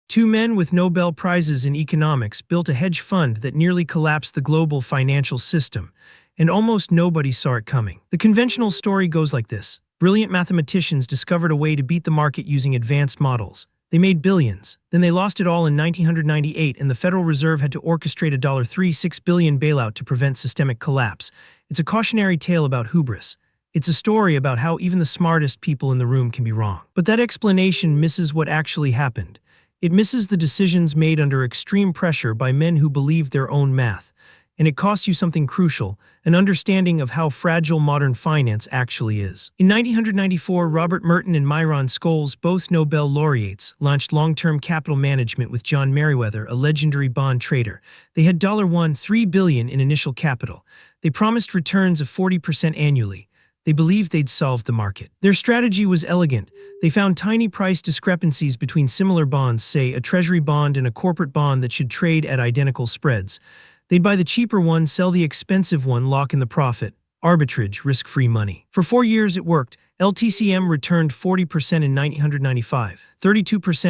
Two men with Nobel Prizes in economics built a hedge fund that nearly collapsed the global financial system, and almost nobody saw it coming. The conventional story goes like this. Brilliant mathematicians discovered a way to beat the market using advanced models. They made billions. Then they lost it all in 1998, and the Federal Reserve had to orchestrate a $36 billion bailout to prevent systemic collapse. It's a cautionary tale about hubris. It's a story about how even the smartest people in the room can be wrong. But that explanation misses what actually happened. It misses the decisions made under extreme pressure by men who believed their own math. And it costs you something crucial, an understanding of how fragile modern finance actually is. In 1994, Robert Merton and Myron, both Nobel laureates, launched long-term capital management with John Meriwether, a legendary bond trader. They had $3 billion in initial capital. They promised returns of 40% annually. They believed they'd solved the market. Their strategy was elegant. They found tiny price discrepancies between similar bonds, say a treasury bond and a corporate bond that should trade at identical spreads. They'd buy the cheaper one, sell the expensive one, lock in the profit. Arbitrage, risk-free money. For 4 years it worked. LTCM returned 40% in 1995, 32%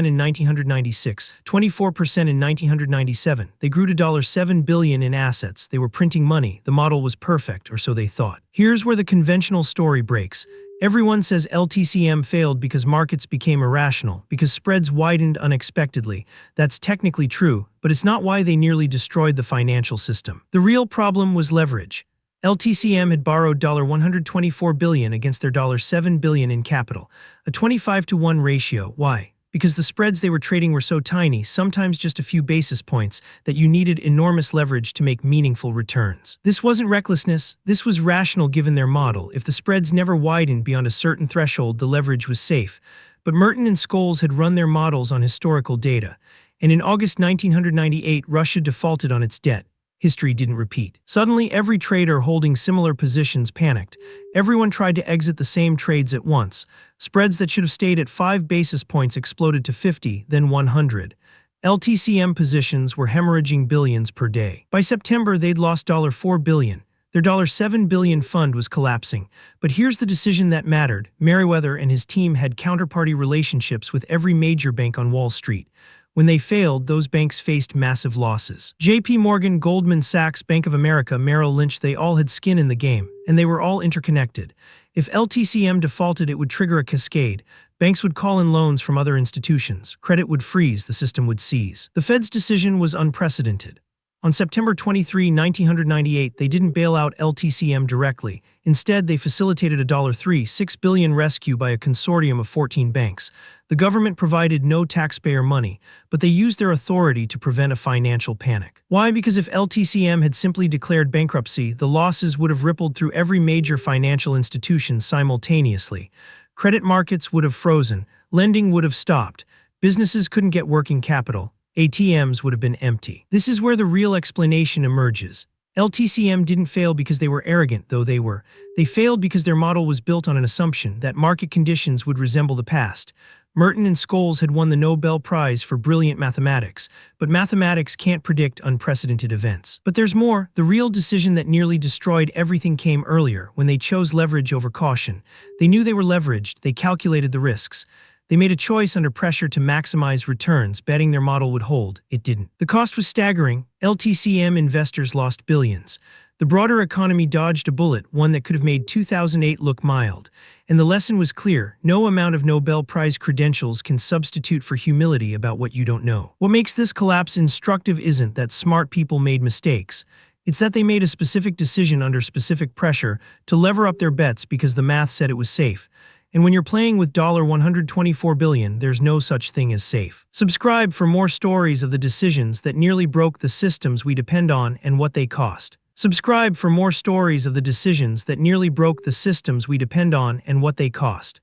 in 1996, 24% in 1997. They grew to $7 billion in assets. They were printing money. The model was perfect, or so they thought. Here's where the conventional story breaks. Everyone says LTCM failed because markets became irrational, because spreads widened unexpectedly. That's technically true, but it's not why they nearly destroyed the financial system. The real problem was leverage. LTCM had borrowed $124 billion against their $7 billion in capital, a 25-to-1 ratio. Why? Because the spreads they were trading were so tiny, sometimes just a few basis points, that you needed enormous leverage to make meaningful returns. This wasn't recklessness, this was rational given their model. If the spreads never widened beyond a certain threshold, the leverage was safe. But Merton and Scholes had run their models on historical data, and in August 1998, Russia defaulted on its debt. History didn't repeat. Suddenly, every trader holding similar positions panicked. Everyone tried to exit the same trades at once. Spreads that should have stayed at 5 basis points exploded to 50, then 100. LTCM positions were hemorrhaging billions per day. By September, they'd lost $4 billion. Their $7 billion fund was collapsing. But here's the decision that mattered. Meriwether and his team had counterparty relationships with every major bank on Wall Street. When they failed, those banks faced massive losses. JPMorgan, Goldman Sachs, Bank of America, Merrill Lynch, they all had skin in the game, and they were all interconnected. If LTCM defaulted, it would trigger a cascade. Banks would call in loans from other institutions. Credit would freeze, the system would seize. The Fed's decision was unprecedented. On September 23, 1998, they didn't bail out LTCM directly. Instead, they facilitated a $6 billion rescue by a consortium of 14 banks. The government provided no taxpayer money, but they used their authority to prevent a financial panic. Why? Because if LTCM had simply declared bankruptcy, the losses would have rippled through every major financial institution simultaneously. Credit markets would have frozen, lending would have stopped, businesses couldn't get working capital. ATMs would have been empty. This is where the real explanation emerges. LTCM didn't fail because they were arrogant, though they were. They failed because their model was built on an assumption that market conditions would resemble the past. Merton and Scholes had won the Nobel Prize for brilliant mathematics, but mathematics can't predict unprecedented events. But there's more. The real decision that nearly destroyed everything came earlier, when they chose leverage over caution. They knew they were leveraged, they calculated the risks. They made a choice under pressure to maximize returns, betting their model would hold. It didn't. The cost was staggering. LTCM investors lost billions. The broader economy dodged a bullet, one that could have made 2008 look mild. And the lesson was clear. No amount of Nobel Prize credentials can substitute for humility about what you don't know. What makes this collapse instructive isn't that smart people made mistakes. It's that they made a specific decision under specific pressure to lever up their bets because the math said it was safe. And when you're playing with $124 billion, there's no such thing as safe. Subscribe for more stories of the decisions that nearly broke the systems we depend on and what they cost. Subscribe for more stories of the decisions that nearly broke the systems we depend on and what they cost.